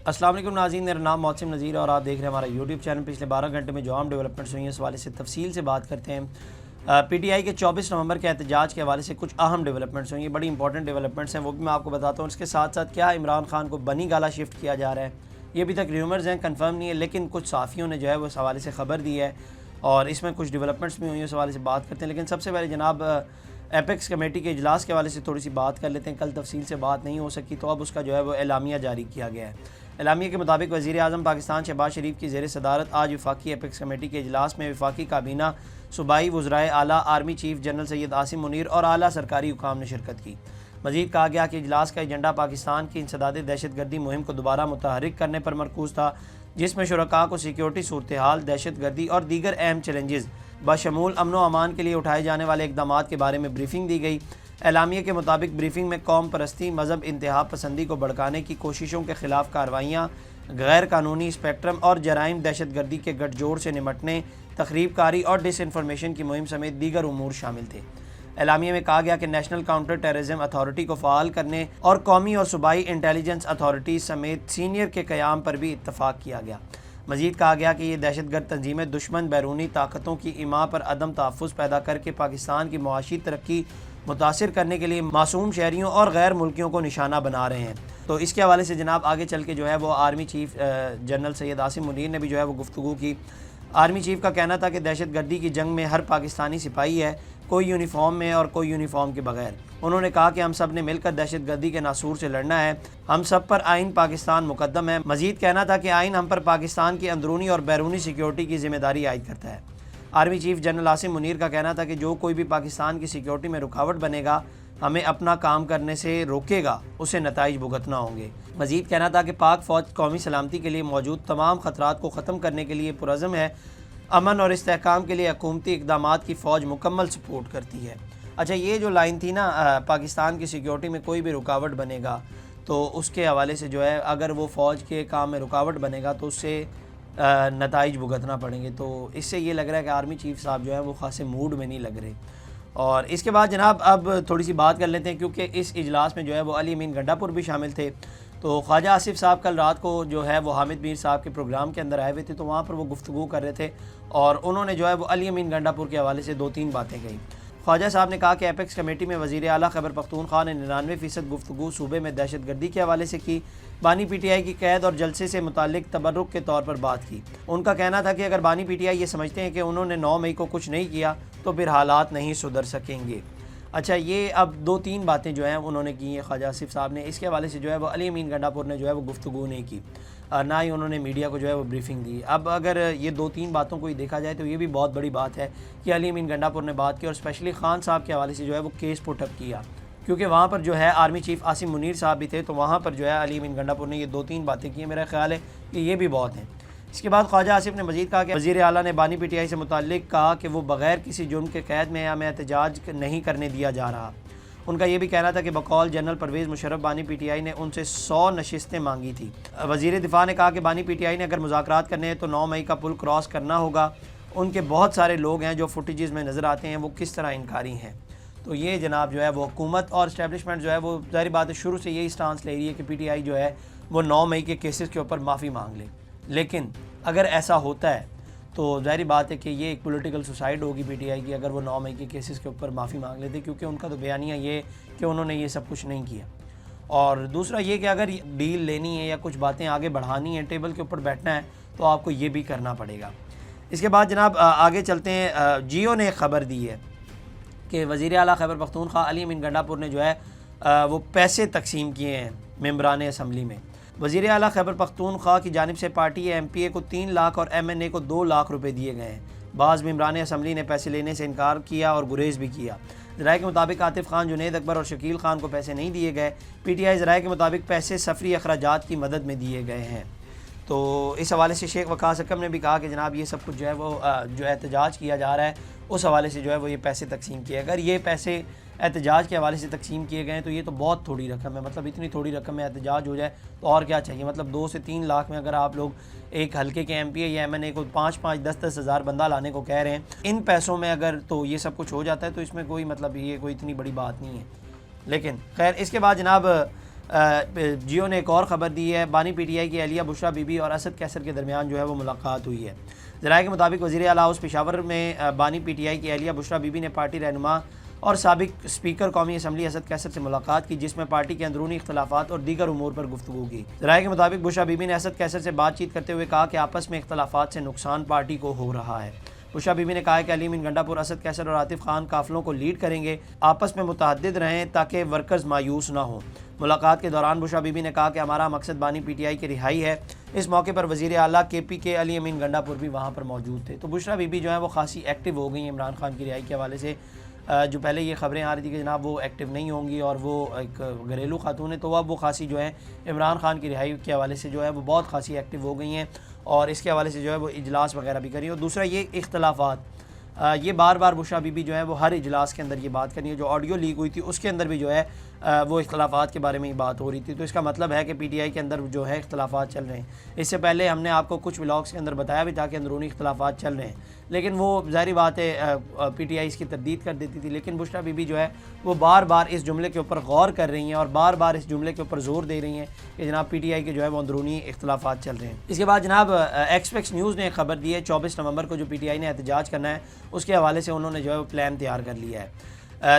السلام علیکم ناظرین، میرا نام محسن نذیر ہے اور آپ دیکھ رہے ہیں ہمارا یوٹیوب چینل۔ پچھلے 12 گھنٹے میں جو عام ڈیولپمنٹس ہوئی ہیں اس حوالے سے تفصیل سے بات کرتے ہیں۔ پی ٹی آئی کے 24 نومبر کے احتجاج کے حوالے سے کچھ اہم ڈیولپمنٹس ہوئی ہیں، بڑی امپورٹنٹ ڈیولپمنٹس ہیں، وہ بھی میں آپ کو بتاتا ہوں۔ اس کے ساتھ ساتھ کیا عمران خان کو بنی گالا شفٹ کیا جا رہا ہے، یہ ابھی تک ریومرز ہیں، کنفرم نہیں ہے، لیکن کچھ صحافیوں نے جو ہے وہ اس حوالے سے خبر دی ہے اور اس میں کچھ ڈیولپمنٹس بھی ہوئی ہیں، اس حوالے سے بات کرتے ہیں۔ لیکن سب سے پہلے جناب ایپیکس کمیٹی کے اجلاس کے حوالے سے تھوڑی سی بات کر لیتے ہیں۔ کل تفصیل سے بات نہیں ہو سکی تو اب اس کا جو ہے وہ اعلامیہ جاری کیا گیا ہے۔ اعلامیہ کے مطابق وزیر اعظم پاکستان شہباز شریف کی زیر صدارت آج وفاقی ایپیکس کمیٹی کے اجلاس میں وفاقی کابینہ، صوبائی وزرائے اعلیٰ، army chief general Syed Asim Munir اور اعلیٰ سرکاری حکام نے شرکت کی۔ مزید کہا گیا کہ اجلاس کا ایجنڈا پاکستان کی انسداد دہشت گردی مہم کو دوبارہ متحرک کرنے پر مرکوز تھا، جس میں شرکاء کو سیکیورٹی صورتحال، دہشت گردی اور دیگر اہم چیلنجز بشمول امن و امان کے لیے اٹھائے جانے والے اقدامات کے بارے میں بریفنگ دی گئی۔ اعلامیہ کے مطابق بریفنگ میں قوم پرستی، مذہب انتہا پسندی کو بھڑکانے کی کوششوں کے خلاف کارروائیاں، غیر قانونی اسپیکٹرم اور جرائم، دہشت گردی کے گٹھ جوڑ سے نمٹنے، تخریب کاری اور ڈس انفارمیشن کی مہم سمیت دیگر امور شامل تھے۔ اعلامیہ میں کہا گیا کہ نیشنل کاؤنٹر ٹیررزم اتھارٹی کو فعال کرنے اور قومی اور صوبائی انٹیلیجنس اتھارٹیز سمیت سینئر کے قیام پر بھی اتفاق کیا گیا۔ مزید کہا گیا کہ یہ دہشت گرد تنظیمیں دشمن بیرونی طاقتوں کی ایما پر عدم تحفظ پیدا کر کے پاکستان کی معاشی ترقی متاثر کرنے کے لیے معصوم شہریوں اور غیر ملکیوں کو نشانہ بنا رہے ہیں۔ تو اس کے حوالے سے جناب آگے چل کے جو ہے وہ army chief general Syed Asim Munir نے بھی جو ہے وہ گفتگو کی۔ آرمی چیف کا کہنا تھا کہ دہشت گردی کی جنگ میں ہر پاکستانی سپاہی ہے، کوئی یونیفارم میں اور کوئی یونیفارم کے بغیر۔ انہوں نے کہا کہ ہم سب نے مل کر دہشت گردی کے ناسور سے لڑنا ہے، ہم سب پر آئین پاکستان مقدم ہے۔ مزید کہنا تھا کہ آئین ہم پر پاکستان کی اندرونی اور بیرونی سیکیورٹی کی ذمہ داری عائد کرتا ہے۔ Army chief general Asim Munir کا کہنا تھا کہ جو کوئی بھی پاکستان کی سیکیورٹی میں رکاوٹ بنے گا، ہمیں اپنا کام کرنے سے روکے گا، اسے نتائج بھگتنا ہوں گے۔ مزید کہنا تھا کہ پاک فوج قومی سلامتی کے لیے موجود تمام خطرات کو ختم کرنے کے لیے پرعزم ہے، امن اور استحکام کے لیے حکومتی اقدامات کی فوج مکمل سپورٹ کرتی ہے۔ اچھا، یہ جو لائن تھی نا، پاکستان کی سیکیورٹی میں کوئی بھی رکاوٹ بنے گا تو اس کے حوالے سے جو ہے اگر وہ فوج کے کام میں رکاوٹ بنے گا تو اس سے نتائج بھگتنا پڑیں گے۔ تو اس سے یہ لگ رہا ہے کہ آرمی چیف صاحب جو ہے وہ خاصے موڈ میں نہیں لگ رہے۔ اور اس کے بعد جناب اب تھوڑی سی بات کر لیتے ہیں، کیونکہ اس اجلاس میں جو ہے وہ علی امین گنڈا پور بھی شامل تھے۔ تو خواجہ آصف صاحب کل رات کو جو ہے وہ حامد میر صاحب کے پروگرام کے اندر آئے ہوئے تھے، تو وہاں پر وہ گفتگو کر رہے تھے اور انہوں نے جو ہے وہ علی امین گنڈا پور کے حوالے سے 2-3 باتیں کہیں۔ خواجہ صاحب نے کہا کہ ایپیکس کمیٹی میں وزیر اعلیٰ خیبر پختونخوا نے 99% گفتگو صوبے میں دہشت گردی کے حوالے سے کی۔ بانی پی ٹی آئی کی قید اور جلسے سے متعلق تبرک کے طور پر بات کی۔ ان کا کہنا تھا کہ اگر بانی پی ٹی آئی یہ سمجھتے ہیں کہ انہوں نے 9 مئی کو کچھ نہیں کیا تو پھر حالات نہیں سدھر سکیں گے۔ اچھا، یہ اب 2-3 باتیں جو ہیں انہوں نے کی ہیں خواجہ آصف صاحب نے۔ اس کے حوالے سے جو ہے وہ علی امین گنڈا پور نے جو ہے وہ گفتگو نہیں کی، نہ ہی انہوں نے میڈیا کو جو ہے وہ بریفنگ دی۔ اب اگر یہ 2-3 باتوں کو ہی دیکھا جائے تو یہ بھی بہت بڑی بات ہے کہ علی امین گنڈا پور نے بات کی اور اسپیشلی خان صاحب کے حوالے سے جو ہے وہ کیس پٹ اپ کیا، کیونکہ وہاں پر جو ہے آرمی چیف عاصم منیر صاحب بھی تھے، تو وہاں پر جو ہے علی امین گنڈا پور نے یہ 2-3 باتیں کی ہیں۔ میرا خیال ہے کہ یہ بھی بہت ہیں۔ اس کے بعد خواجہ آصف نے مزید کہا کہ وزیر اعلیٰ نے بانی پی ٹی آئی سے متعلق کہا کہ وہ بغیر کسی جرم کے قید میں ہمیں احتجاج نہیں کرنے دیا جا رہا۔ ان کا یہ بھی کہنا تھا کہ بقول جنرل پرویز مشرف بانی پی ٹی آئی نے ان سے 100 نشستیں مانگی تھی۔ وزیر دفاع نے کہا کہ بانی پی ٹی آئی نے اگر مذاکرات کرنے ہیں تو 9 مئی کا پل کراس کرنا ہوگا۔ ان کے بہت سارے لوگ ہیں جو فوٹیجز میں نظر آتے ہیں، وہ کس طرح انکاری ہیں۔ تو یہ جناب جو ہے وہ حکومت اور اسٹیبلشمنٹ جو ہے وہ ظاہر بات ہے شروع سے یہی سٹانس لے رہی ہے کہ پی ٹی آئی جو ہے وہ 9 مئی کے کیسز کے اوپر معافی مانگ لے، لیکن اگر ایسا ہوتا ہے تو ظاہری بات ہے کہ یہ ایک پولیٹیکل سوسائڈ ہوگی پی ٹی آئی کی اگر وہ 9 مئی کے کیسز کے اوپر معافی مانگ لیتے، کیونکہ ان کا تو بیانیہ یہ کہ انہوں نے یہ سب کچھ نہیں کیا۔ اور دوسرا یہ کہ اگر ڈیل لینی ہے یا کچھ باتیں آگے بڑھانی ہیں، ٹیبل کے اوپر بیٹھنا ہے، تو آپ کو یہ بھی کرنا پڑے گا۔ اس کے بعد جناب آگے چلتے ہیں۔ جیو نے خبر دی ہے کہ وزیر اعلیٰ خیبر پختونخوا علی امین گنڈا پور نے جو ہے وہ پیسے تقسیم کیے ہیں ممبران اسمبلی میں۔ وزیر اعلیٰ خیبر پختونخوا کی جانب سے پارٹی ایم پی اے کو 3 لاکھ اور ایم این اے کو 2 لاکھ روپے دیے گئے ہیں۔ بعض ممبران اسمبلی نے پیسے لینے سے انکار کیا اور گریز بھی کیا۔ ذرائع کے مطابق عاطف خان، جنید اکبر اور شکیل خان کو پیسے نہیں دیے گئے۔ پی ٹی آئی ذرائع کے مطابق پیسے سفری اخراجات کی مدد میں دیے گئے ہیں۔ تو اس حوالے سے شیخ وقاص حکم نے بھی کہا کہ جناب یہ سب کچھ جو ہے وہ جو احتجاج کیا جا رہا ہے اس حوالے سے جو ہے وہ یہ پیسے تقسیم کیے۔ اگر یہ پیسے احتجاج کے حوالے سے تقسیم کیے گئے ہیں تو یہ تو بہت تھوڑی رقم ہے، مطلب اتنی تھوڑی رقم میں احتجاج ہو جائے تو اور کیا چاہیے۔ مطلب 2 سے 3 لاکھ میں اگر آپ لوگ ایک حلقے کے ایم پی اے یا ایم این اے کو 5-5 10-10 ہزار بندہ لانے کو کہہ رہے ہیں ان پیسوں میں اگر تو یہ سب کچھ ہو جاتا ہے تو اس میں کوئی مطلب یہ کوئی اتنی بڑی بات نہیں ہے۔ لیکن خیر، اس کے بعد جناب جیو نے ایک اور خبر دی ہے، بانی پی ٹی آئی کی اہلیہ بشریٰ بی بی اور اسد کیسر کے درمیان جو ہے وہ ملاقات ہوئی ہے۔ ذرائع کے مطابق وزیر اعلیٰ ہاؤس پشاور میں بانی پی ٹی آئی کی اہلیہ بشریٰ بی بی نے پارٹی رہنما اور سابق اسپیکر قومی اسمبلی اسد کیسر سے ملاقات کی، جس میں پارٹی کے اندرونی اختلافات اور دیگر امور پر گفتگو کی۔ ذرائع کے مطابق بشریٰ بی بی نے اسد کیسر سے بات چیت کرتے ہوئے کہا کہ آپس میں اختلافات سے نقصان پارٹی کو ہو رہا ہے۔ بشریٰ بی بی نے کہا کہ علی امین گنڈا پور، اسد کیسر اور عاطف خان قافلوں کو لیڈ کریں گے، آپس میں متحد رہیں تاکہ ورکرز مایوس نہ ہوں۔ ملاقات کے دوران بشریٰ بی بی نے کہا کہ ہمارا مقصد بانی پی ٹی آئی کی رہائی ہے۔ اس موقع پر وزیر اعلیٰ کے پی کے علی امین گنڈا پور بھی وہاں پر موجود تھے۔ تو بشریٰ بی بی جو ہیں وہ خاصی ایکٹیو ہو گئی ہیں عمران خان کی رہائی کے حوالے سے۔ جو پہلے یہ خبریں آ رہی تھی کہ جناب وہ ایکٹیو نہیں ہوں گی اور وہ ایک گھریلو خاتون ہے، تو اب وہ خاصی جو ہے عمران خان کی رہائی کے حوالے سے جو ہے وہ بہت خاصی ایکٹیو ہو گئی ہیں اور اس کے حوالے سے جو ہے وہ اجلاس وغیرہ بھی کری۔ اور دوسرا یہ اختلافات، یہ بار بار بشریٰ بی بی جو ہے وہ ہر اجلاس کے اندر یہ بات کرنی ہے۔ جو آڈیو لیک ہوئی تھی اس کے اندر بھی جو ہے وہ اختلافات کے بارے میں ہی بات ہو رہی تھی، تو اس کا مطلب ہے کہ پی ٹی آئی کے اندر جو ہے اختلافات چل رہے ہیں۔ اس سے پہلے ہم نے آپ کو کچھ ولاگس کے اندر بتایا بھی تھا کہ اندرونی اختلافات چل رہے ہیں، لیکن وہ ظاہری بات ہے پی ٹی آئی اس کی تردید کر دیتی تھی، لیکن بشریٰ بی بی جو ہے وہ بار بار اس جملے کے اوپر غور کر رہی ہیں اور بار بار اس جملے کے اوپر زور دے رہی ہیں کہ جناب پی ٹی آئی کے جو ہے وہ اندرونی اختلافات چل رہے ہیں۔ اس کے بعد جناب ایکسپریس نیوز نے ایک خبر دی ہے، 24 نومبر کو جو پی ٹی آئی نے احتجاج کرنا ہے اس کے حوالے سے انہوں نے جو ہے وہ پلان تیار کر لیا ہے۔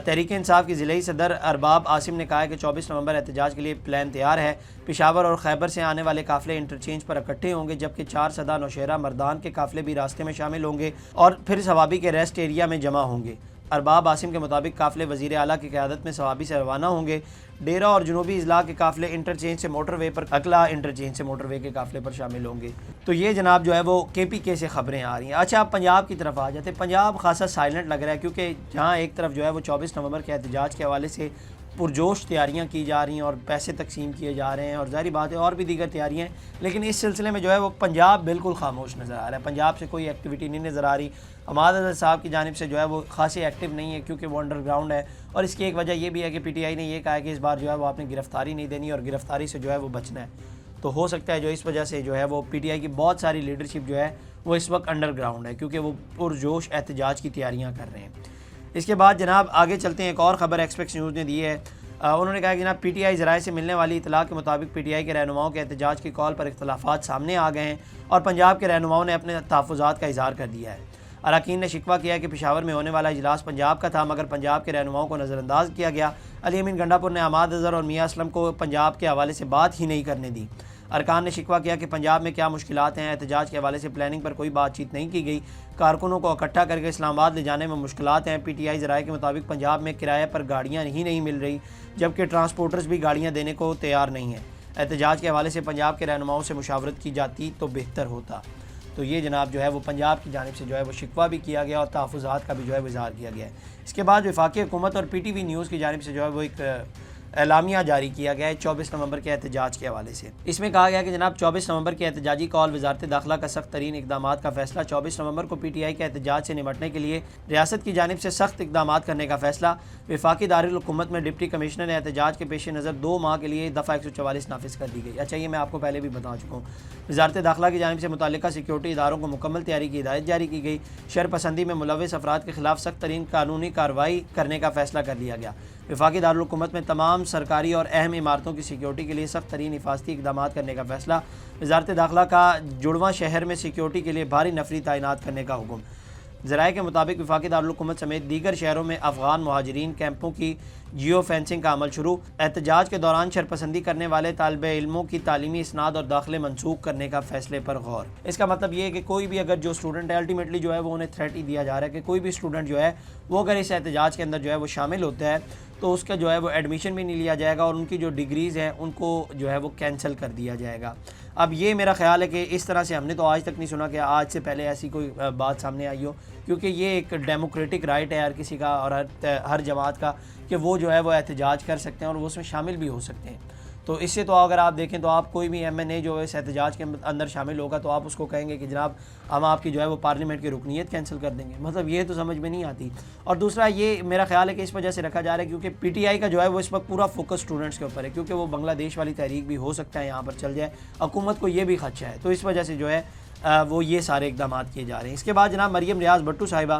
تحریک انصاف کی ضلعی صدر ارباب عاصم نے کہا ہے کہ 24 نومبر احتجاج کے لیے پلان تیار ہے۔ پشاور اور خیبر سے آنے والے قافلے انٹرچینج پر اکٹھے ہوں گے، جبکہ 4 سدا نوشہرہ مردان کے قافلے بھی راستے میں شامل ہوں گے اور پھر ثوابی کے ریسٹ ایریا میں جمع ہوں گے۔ ارباب عاصم کے مطابق قافلے وزیر اعلیٰ کی قیادت میں ثوابی سے روانہ ہوں گے۔ ڈیرہ اور جنوبی اضلاع کے قافلے انٹرچینج سے موٹر وے پر، اکلا انٹرچینج سے موٹر وے کے قافلے پر شامل ہوں گے۔ تو یہ جناب جو ہے وہ کے پی کے سے خبریں آ رہی ہیں۔ اچھا آپ پنجاب کی طرف آ جاتے ہیں۔ پنجاب خاصا سائلنٹ لگ رہا ہے، کیونکہ جہاں ایک طرف جو ہے وہ 24 نومبر کے احتجاج کے حوالے سے پرجوش تیاریاں کی جا رہی ہیں اور پیسے تقسیم کیے جا رہے ہیں اور ظاہری بات ہے اور بھی دیگر تیاریاں ہیں، لیکن اس سلسلے میں جو ہے وہ پنجاب بالکل خاموش نظر آ رہا ہے۔ پنجاب سے کوئی ایکٹیویٹی نہیں نظر آ رہی۔ عماد اظہر صاحب کی جانب سے جو ہے وہ خاصی ایکٹیو نہیں ہے، کیونکہ وہ انڈر گراؤنڈ ہے، اور اس کی ایک وجہ یہ بھی ہے کہ پی ٹی آئی نے یہ کہا ہے کہ اس بار جو ہے وہ آپ نے گرفتاری نہیں دینی اور گرفتاری سے جو ہے وہ بچنا ہے۔ تو ہو سکتا ہے جو اس وجہ سے جو ہے وہ پی ٹی آئی کی بہت ساری لیڈرشپ جو ہے وہ اس وقت انڈر گراؤنڈ ہے، کیونکہ وہ پرجوش احتجاج کی تیاریاں کر رہے ہیں۔ اس کے بعد جناب آگے چلتے ہیں، ایک اور خبر ایکسپریس نیوز نے دی ہے۔ انہوں نے کہا کہ جناب پی ٹی آئی ذرائع سے ملنے والی اطلاع کے مطابق پی ٹی آئی کے رہنماؤں کے احتجاج کی کال پر اختلافات سامنے آ گئے ہیں اور پنجاب کے رہنماؤں نے اپنے تحفظات کا اظہار کر دیا ہے۔ اراکین نے شکوہ کیا کہ پشاور میں ہونے والا اجلاس پنجاب کا تھا، مگر پنجاب کے رہنماؤں کو نظر انداز کیا گیا۔ علی امین گنڈا پور نے عماد اظہر اور میاں اسلم کو پنجاب کے حوالے سے بات ہی نہیں کرنے دی۔ ارکان نے شکوہ کیا کہ پنجاب میں کیا مشکلات ہیں، احتجاج کے حوالے سے پلاننگ پر کوئی بات چیت نہیں کی گئی، کارکنوں کو اکٹھا کر کے اسلام آباد لے جانے میں مشکلات ہیں۔ پی ٹی آئی ذرائع کے مطابق پنجاب میں کرائے پر گاڑیاں ہی نہیں مل رہی، جبکہ ٹرانسپورٹرز بھی گاڑیاں دینے کو تیار نہیں ہیں۔ احتجاج کے حوالے سے پنجاب کے رہنماؤں سے مشاورت کی جاتی تو بہتر ہوتا۔ تو یہ جناب جو ہے وہ پنجاب کی جانب سے جو ہے وہ شکوہ بھی کیا گیا اور تحفظات کا بھی جو ہے اظہار کیا گیا ہے۔ اس کے بعد وفاقی حکومت اور پی ٹی وی نیوز کی جانب سے جو ہے وہ ایک اعلامیہ جاری کیا گیا ہے 24 نومبر کے احتجاج کے حوالے سے۔ اس میں کہا گیا کہ جناب 24 نومبر کے احتجاجی کال وزارت داخلہ کا سخت ترین اقدامات کا فیصلہ۔ 24 نومبر کو پی ٹی آئی کے احتجاج سے نمٹنے کے لیے ریاست کی جانب سے سخت اقدامات کرنے کا فیصلہ۔ وفاقی دارالحکومت میں ڈپٹی کمشنر نے احتجاج کے پیش نظر 2 ماہ کے لیے دفعہ 144 نافذ کر دی گئی۔ اچھا یہ میں آپ کو پہلے بھی بتا چکا ہوں۔ وزارت داخلہ کی جانب سے متعلقہ سیکیورٹی اداروں کو مکمل تیاری کی ہدایت جاری کی گئی۔ شر پسندی میں ملوث افراد کے خلاف سخت ترین قانونی کارروائی کرنے کا فیصلہ کر لیا گیا۔ وفاقی دارالحکومت میں تمام سرکاری اور اہم عمارتوں کی سیکیورٹی کے لیے سخت ترین حفاظتی اقدامات کرنے کا فیصلہ۔ وزارت داخلہ کا جڑواں شہر میں سیکیورٹی کے لیے بھاری نفری تعینات کرنے کا حکم۔ ذرائع کے مطابق وفاقی دارالحکومت سمیت دیگر شہروں میں افغان مہاجرین کیمپوں کی جیو فینسنگ کا عمل شروع۔ احتجاج کے دوران شرپسندی کرنے والے طالب علموں کی تعلیمی اسناد اور داخلے منسوخ کرنے کا فیصلے پر غور۔ اس کا مطلب یہ ہے کہ کوئی بھی اگر جو اسٹوڈنٹ ہے الٹیمیٹلی جو ہے وہ انہیں تھریٹ ہی دیا جا رہا ہے کہ کوئی بھی اسٹوڈنٹ جو ہے وہ اگر اس احتجاج کے اندر جو ہے وہ شامل ہوتا ہے تو اس کا جو ہے وہ ایڈمیشن بھی نہیں لیا جائے گا اور ان کی جو ڈگریز ہیں ان کو جو ہے وہ کینسل کر دیا جائے گا۔ اب یہ میرا خیال ہے کہ اس طرح سے ہم نے تو آج تک نہیں سنا کہ آج سے پہلے ایسی کوئی بات سامنے آئی ہو، کیونکہ یہ ایک ڈیموکریٹک رائٹ ہے ہر کسی کا اور ہر جماعت کا کہ وہ جو ہے وہ احتجاج کر سکتے ہیں اور وہ اس میں شامل بھی ہو سکتے ہیں۔ تو اس سے تو اگر آپ دیکھیں تو آپ کوئی بھی ایم این اے جو ہے اس احتجاج کے اندر شامل ہوگا تو آپ اس کو کہیں گے کہ جناب ہم آپ کی جو ہے وہ پارلیمنٹ کی رکنیت کینسل کر دیں گے، مطلب یہ تو سمجھ میں نہیں آتی۔ اور دوسرا یہ میرا خیال ہے کہ اس وجہ سے رکھا جا رہا ہے کیونکہ پی ٹی آئی کا جو ہے وہ اس وقت پورا فوکس اسٹوڈنٹس کے اوپر ہے، کیونکہ وہ بنگلہ دیش والی تحریک بھی ہو سکتا ہے یہاں پر چل جائے، حکومت کو یہ بھی خدشہ ہے، تو اس وجہ سے جو ہے وہ یہ سارے اقدامات کیے جا رہے ہیں۔ اس کے بعد جناب مریم ریاض بٹو صاحبہ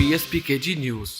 PSPKG نیوز۔